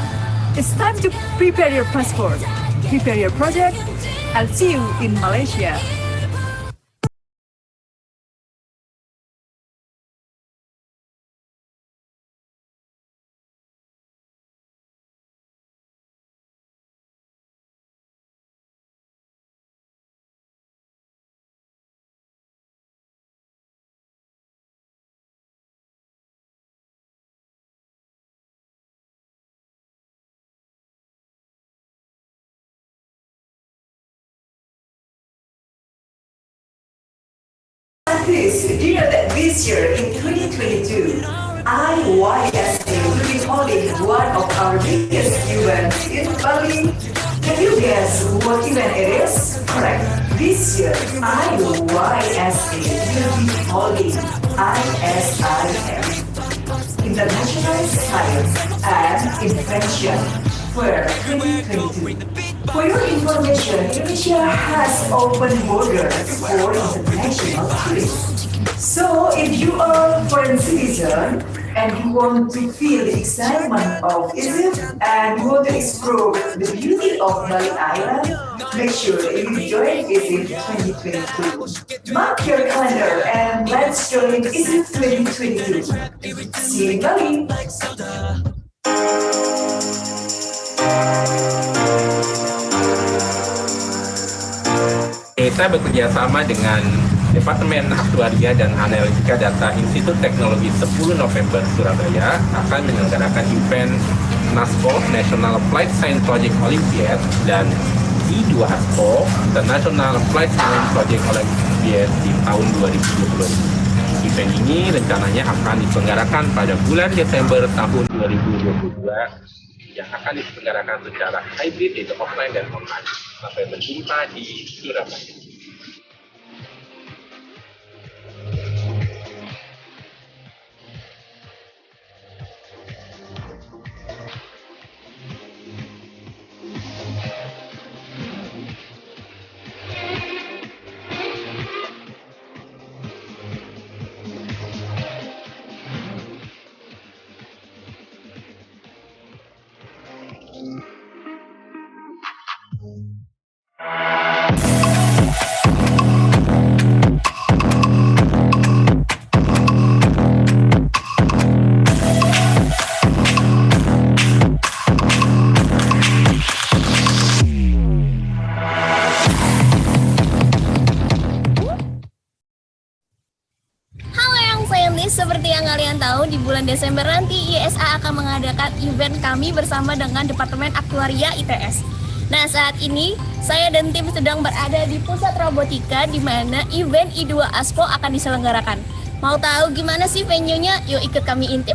It's time to prepare your passport, prepare your project. I'll see you in Malaysia. This, do you know that this year in 2022, IYSA will be holding one of our biggest events in Bali. Can you guess what event it is? Correct. This year, IYSA will be holding ISIM, International Science and Invention Fair 2022. For your information, Indonesia has open borders for international tourists. So if you are a foreign citizen and you want to feel the excitement of Egypt and you want to explore the beauty of Bali Island, make sure that you join Egypt 2022. Mark your calendar and let's join Egypt 2022. See you in Bali. IYSA bekerja sama dengan Departemen Aktuaria dan Analitika Data Institut Teknologi 10 November Surabaya akan menyelenggarakan event NASPO National Flight Science Project Olympiad dan I2ASPO International Flight Science Project Olympiad di tahun 2020. Event ini rencananya akan diselenggarakan pada bulan Desember tahun 2022 yang akan diselenggarakan secara hybrid yaitu offline dan online. Sampai berjumpa di Surabaya. Seperti yang kalian tahu, di bulan Desember nanti IYSA akan mengadakan event kami bersama dengan Departemen Aktuaria ITS. Nah, saat ini saya dan tim sedang berada di pusat robotika di mana event I2ASPO akan diselenggarakan. Mau tahu gimana sih venue-nya? Yuk ikut kami intip.